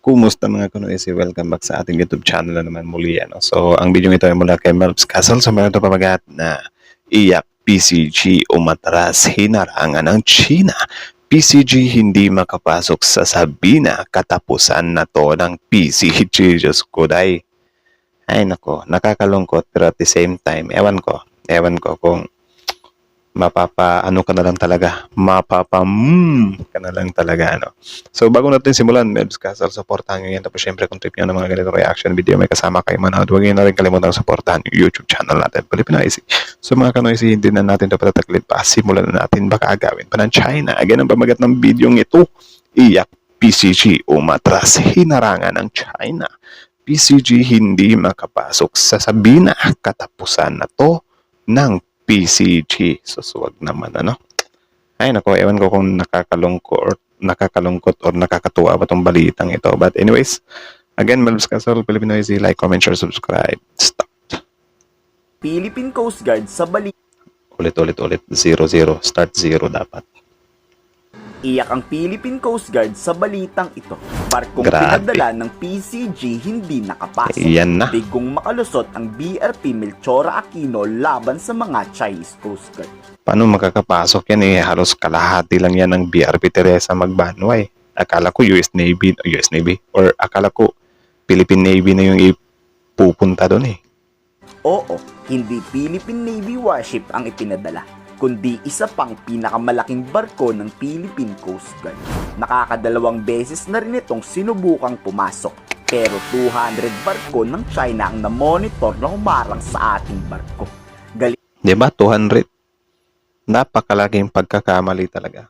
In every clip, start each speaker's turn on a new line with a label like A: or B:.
A: Kumusta mga kunoisi? Welcome back sa ating YouTube channel na naman muli. So, ang video ito ay mula kay Melps Castle sa mga ito pamagat na iyak PCG umatras hinarangan ng China. PCG hindi makapasok sa Sabina, katapusan na to ng PCG. Diyos ko, day. Ay nako, nakakalungkot pero at the same time, ewan ko kung ano ka na lang talaga, ka na lang talaga, ano. So, bago natin simulan, Mebs Castle, supportahan nyo yan. Tapos, syempre, kung trip nyo ng mga ganito reaction video, may kasama kayo manood. Huwag nyo na rin kalimutan supportahan yung YouTube channel natin, Pilipinoisi. So, mga kanoisi, hindi na natin ito patataglit pa. Simulan na natin, baka agawin pa ng China. Again, ang pamagat ng video ito, iyak PCG umatras hinarangan ng China. PCG hindi makapasok sa Sabina, katapusan na to ng PCG. So, suwag naman, ano? Ay, nako, ewan ko kung nakakalungkot or nakakatuwa ba itong balitang ito. But anyways, again, Melvs Castle, Pilipinoisi, like, comment, share, subscribe. Stop.
B: Philippine Coast Guard sa balik.
A: Ulit. 0-0. Start 0 dapat.
B: Iyak ang Philippine Coast Guard sa balitang ito. Barkong
A: Grabe.
B: pinadala ng PCG hindi nakapasok.
A: Yan na.
B: Bigong makalusot ang BRP Melchora Aquino laban sa mga Chinese Coast Guard.
A: Paano makakapasok yan eh? Halos kalahati lang yan ng BRP Teresa Magbanwa eh. Akala ko US Navy or akala ko Philippine Navy na yung ipupunta doon eh.
B: Oo, hindi Philippine Navy warship ang ipinadala, kundi isa pang pinakamalaking barko ng Philippine Coast Guard. Nakakadalawang beses na rin itong sinubukang pumasok, pero 200 barko ng China ang na-monitor na humarang sa ating barko.
A: Diba? 200. Napakalaking pagkakamali talaga.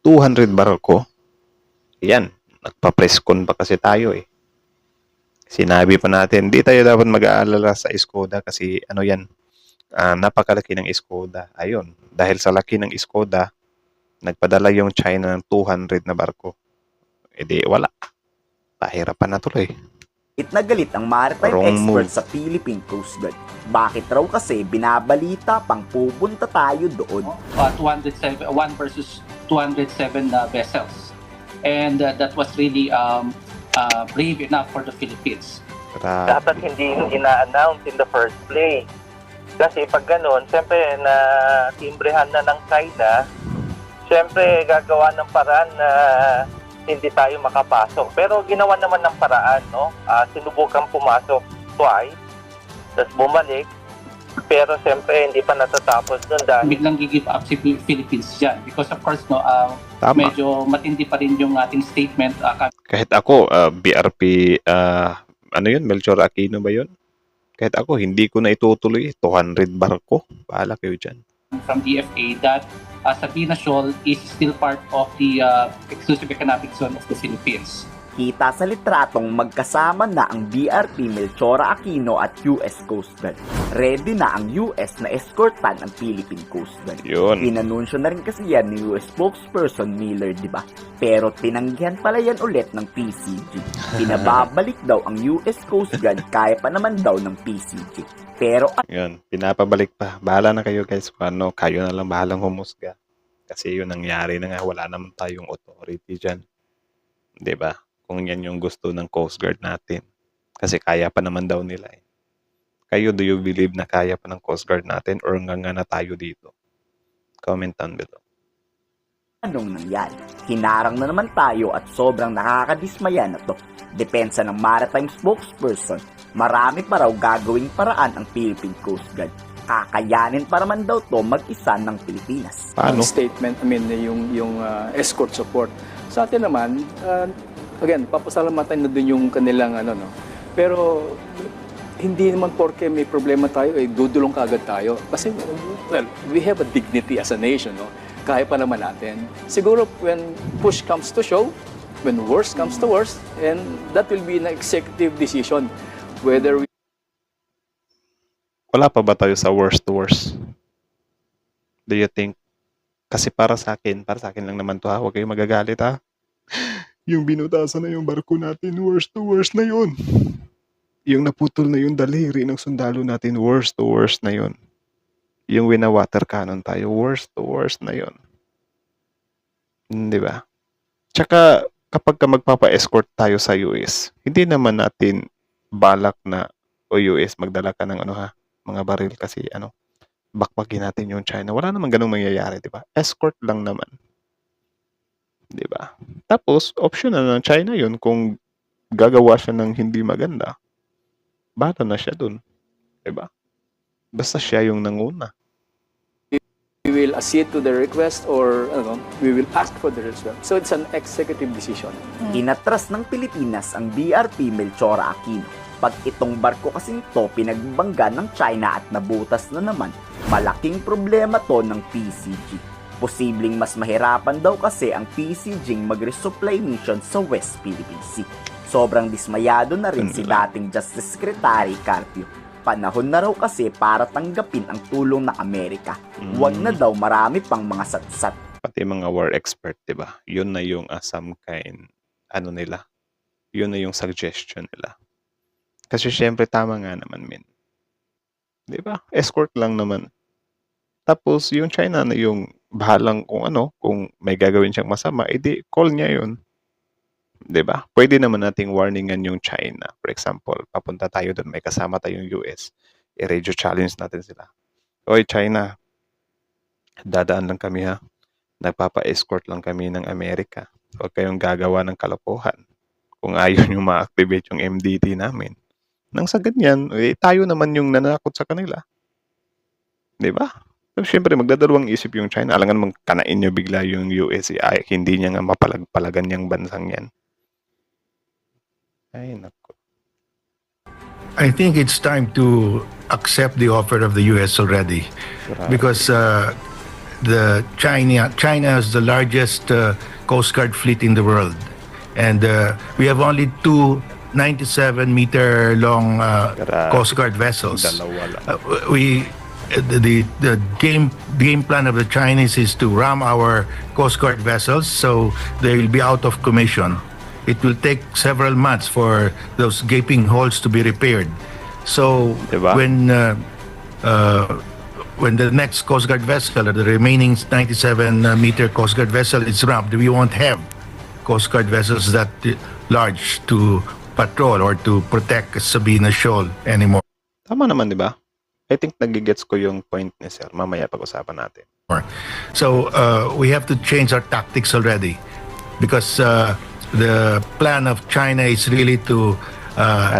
A: 200 barko. Yan. Nagpa-presscon pa kasi tayo eh. Sinabi pa natin, di tayo dapat mag-aalala sa Skoda kasi ano yan, napakalaki ng Skoda. Ayun, dahil sa laki ng Skoda, nagpadala yung China ng 200 na barko. E di wala. Pahirapan na tuloy.
B: Galit ang maritime
A: Wrong
B: expert
A: move.
B: sa Philippine Coast Guard. Bakit raw kasi binabalita pang pupunta tayo doon?
C: 207, 1 versus 207 vessels. And that was really brave enough for the Philippines.
A: Grabe.
D: Dapat hindi ina-announce in the first place. Kasi pag ganun, siyempre na timbrehan na ng China, siyempre gagawa ng paraan na hindi tayo makapasok. Pero ginawa naman ng paraan, no? Sinubukang pumasok twice, tapos bumalik. Pero siyempre hindi pa natatapos doon dahil
C: Biglang give up si Philippines dyan. Because of course,
A: Tama.
C: medyo matindi pa rin yung ating statement.
A: Kahit ako, BRP, ano yun? Melchor Aquino ba yun? Kahit ako, hindi ko na itutuloy. 200 barko. Bahala kayo dyan.
C: From DFA that Sabina Shoal is still part of the exclusive economic zone of the Philippines.
B: Kita sa litratong magkasama na ang BRP Melchora Aquino at US Coast Guard. Ready na ang US na escortan ang Philippine Coast Guard.
A: Yun.
B: Pinanunsyo na rin kasi yan ni US spokesperson Miller, di ba? Pero tinanggihan pala yan ulit ng PCG. Pinababalik daw ang US Coast Guard kaya pa naman daw ng PCG. Pero
A: Yun. Pinapabalik pa. Bahala na kayo guys. Kung ano, kayo na lang bahalang humusga. Kasi yun nangyari na nga. Wala naman tayong authority dyan. Diba? Kung yan yung gusto ng Coast Guard natin. Kasi kaya pa naman daw nila eh. Kayo, do you believe na kaya pa ng Coast Guard natin or nga na tayo dito? Comment down below.
B: anong nangyari? Hinarang na naman tayo at sobrang nakakadismaya na to. Depensa ng maritime spokesperson, marami pa raw gagawing paraan ang Philippine Coast Guard. Kakayanin pa naman daw to mag-isa ng Pilipinas.
A: Paano?
E: Statement, yung escort support. Sa atin naman, again, papasalamatan na dun yung kanilang no. Pero hindi naman porke may problema tayo, dudulong kagad tayo. Kasi, well, we have a dignity as a nation, no? Kaya pa naman natin. Siguro, when push comes to shove, when worst comes to worst, and that will be an executive decision whether we
A: Wala pa ba tayo sa worst to worst? Do you think? Kasi para sa akin lang naman to ha. Huwag kayong magagalit ha. Yung binutasan na yung barko natin, worst to worst na yun. Yung naputol na yung daliri ng sundalo natin, worst to worst na yun. Yung wina-water cannon tayo, worst to worst na yun. Di ba? Tsaka, kapag ka magpapa-escort tayo sa US, hindi naman natin balak na o US magdala ka ng mga baril kasi bakbakin natin yung China. Wala namang ganung mangyayari, 'di ba? Escort lang naman, 'di ba? Tapos optional ng China 'yun kung gagawa siya ng hindi maganda. Bahala na siya dun, 'di ba? Basta siya yung nanguna.
E: We will accede to the request or we will ask for the request. So it's an executive decision.
B: Inatras ng Pilipinas ang BRP Melchora Aquino. Pag itong barko kasing to pinagbangga ng China at nabutas na naman, malaking problema to ng PCG. Posibleng mas mahirapan daw kasi ang PCG mag-resupply mission sa West Philippine Sea. Sobrang dismayado na rin si dating Justice Secretary Carpio. Panahon na raw kasi para tanggapin ang tulong ng Amerika. Huwag na daw marami pang mga satsat.
A: Pati mga war expert, 'di ba? Yun na yung some kind nila. Yun na yung suggestion nila. Kasi syempre tama nga naman, men. 'Di ba? Escort lang naman. Tapos yung China na yung bahalang kung may gagawin siyang masama, edi call niya yun. 'Di ba? Pwede naman nating warningan yung China. For example, papunta tayo doon, may kasama tayong US. I-radio challenge natin sila. Oy, China, dadaan lang kami ha. Nagpapa-escort lang kami ng Amerika. Huwag kayong gagawa ng kalokohan. Kung ayaw nyo ma-activate yung MDT namin. Nang sa ganyan, tayo naman yung nanakot sa kanila. 'Di ba? So, syempre, magdadalawang isip yung China. Alangan mong kanain nyo bigla yung US. Ay, hindi niya nga mapalagpalagan yung bansang yan. Ay, naku.
F: I think it's time to accept the offer of the U.S. already, because the China has the largest Coast Guard fleet in the world, and we have only two 97-meter long Coast Guard vessels.
A: Dalawa lang.
F: The game plan of the Chinese is to ram our Coast Guard vessels, so they will be out of commission. It will take several months for those gaping holes to be repaired. So
A: Diba?
F: when the next Coast Guard vessel, or the remaining 97-meter Coast Guard vessel is rammed, we won't have Coast Guard vessels that large to patrol or to protect Sabina Shoal anymore.
A: Tama naman, di ba? I think nagigets ko yung point ni Sir. Mamaya pag-usapan natin.
F: So we have to change our tactics already, because the plan of China is really to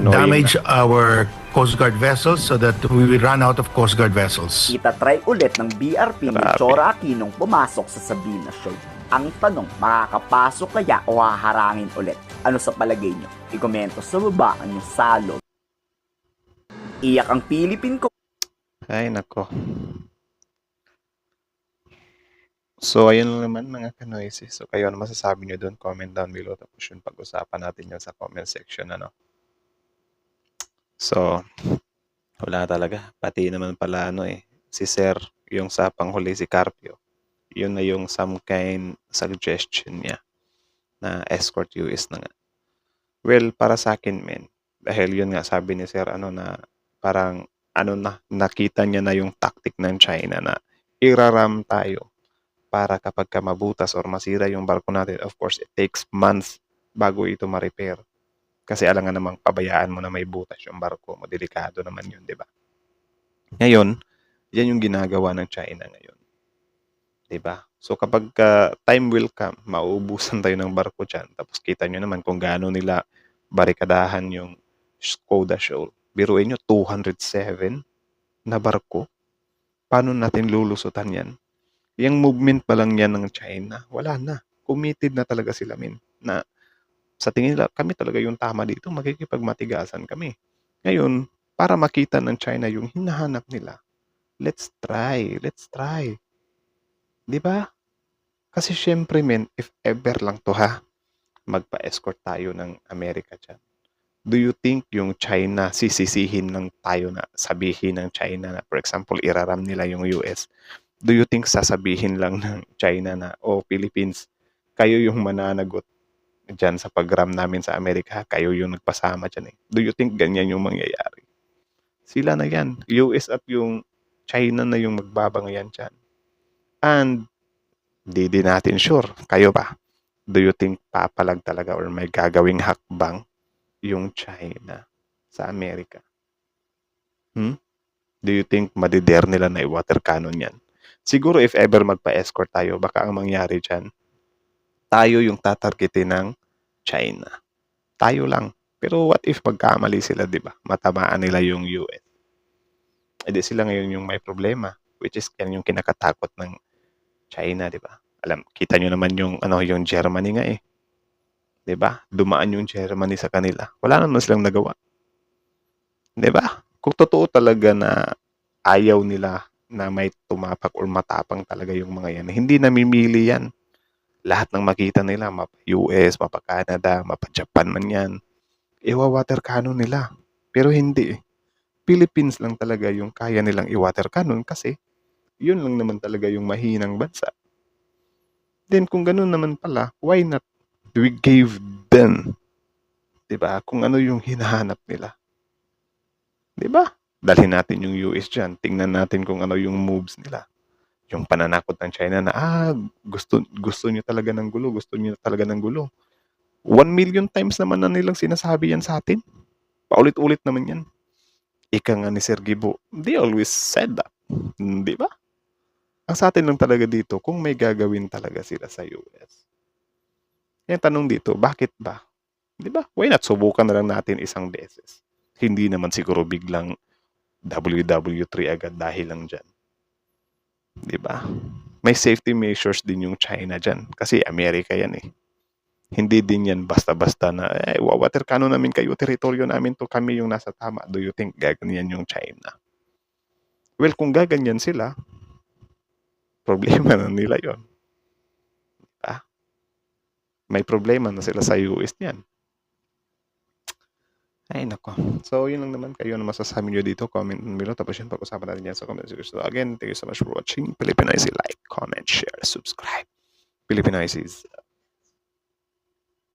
F: damage our Coast Guard vessels so that we will run out of Coast Guard vessels.
B: Itatry ulit ng BRP Melchora Aquinong pumasok sa Sabina Shoal. Ang tanong, makakapasok kaya o haharangin ulit? Ano sa palagay nyo? I-komento sa baba ang inyong salog. Iyak ang Philippine Coast
A: Ay, nako. So, ayun lang naman mga kanoises. So, kayo ano masasabi nyo doon? Comment down below. Tapos yun, pag-usapan natin yun sa comment section. So, wala talaga. Pati naman pala si Sir, yung sa panghuli si Carpio. Yun na yung some kind suggestion niya na escort US na nga. Well, para sa akin, men, dahil yun nga sabi ni Sir, na parang, nakita niya na yung tactic ng China na iraram tayo para kapag ka mabutas or masira yung barko natin. Of course, it takes months bago ito ma-repair. Kasi alangan namang pabayaan mo na may butas yung barko mo. Delikado naman yun, di ba? Ngayon, yan yung ginagawa ng China ngayon. Di ba? So kapag time will come, mauubusan tayo ng barko dyan. Tapos kita nyo naman kung gaano nila barikadahan yung Skoda Shoal. Biruin nyo, 207 na barko. Paano natin lulusutan yan? Yung movement pa lang yan ng China, wala na. Committed na talaga sila, na sa tingin nila, kami talaga yung tama dito, makikipagmatigasan kami. Ngayon, para makita ng China yung hinahanap nila, let's try. Di ba? Kasi syempre, if ever lang to magpa-escort tayo ng Amerika dyan. Do you think yung China, sisisihin lang tayo na sabihin ng China na, for example, iraram nila yung US? Do you think sasabihin lang ng China na, Philippines, kayo yung mananagot dyan sa pag-ram namin sa Amerika, kayo yung nagpasama dyan Do you think ganyan yung mangyayari? Sila na yan. US at yung China na yung magbabangayan dyan. And, di natin sure. Kayo ba? Do you think papalag talaga or may gagawing hakbang yung China sa Amerika? Do you think madidare nila na i-water cannon yan? Siguro if ever magpa-escort tayo, baka ang mangyari dyan, tayo yung tatargetin ng China. Tayo lang. Pero what if magkamali sila, di ba? Matamaan nila yung US. E di sila ngayon yung may problema, which is yan yung kinakatakot ng China, di ba? Kita nyo naman yung yung Germany nga eh. 'Di ba? Dumaan yung Germany sa kanila. Wala naman silang nagawa. 'Di ba? Kung totoo talaga na ayaw nila na may tumapak or matapang talaga yung mga yan, hindi namimili yan. Lahat ng makita nila, mapa US, mapa Canada, mapa Japan man yan, iwa-water cannon nila. Pero hindi eh. Philippines lang talaga yung kaya nilang i-water cannon kasi yun lang naman talaga yung mahinang bansa. Then kung ganun naman pala, why not we gave them, 'di ba? Kung ano yung hinahanap nila. 'Di ba? Dalhin natin yung US diyan, tingnan natin kung ano yung moves nila. Yung pananakot ng China na gusto niyo talaga ng gulo, gusto niyo talaga ng gulo. 1,000,000 times naman na nilang sinasabi yan sa atin. Paulit-ulit naman yan. Ika nga ni Sir Gibo, they always said that. 'Di ba? Ang sa atin lang talaga dito, kung may gagawin talaga sila sa US. Yung tanong dito, bakit ba? 'Di ba? Why not subukan na lang natin isang beses? Hindi naman siguro biglang WW3 agad dahil lang dyan. 'Di ba? May safety measures din yung China dyan. Kasi Amerika yan eh. Hindi din yan basta-basta na, wawater cannon namin kayo, teritoryo namin to, kami yung nasa tama. Do you think gaganyan yung China? Well, kung gaganyan sila, problema na nila yon. Diba? May problema na sila sa US niyan. Ay, nako. So, yun lang naman. Kayo na masasabi nyo dito. Comment below. Tapos yun, pag-usapan natin yan sa comment section. So, again, thank you so much for watching. Filipino IC, like, comment, share, subscribe. Filipino IC is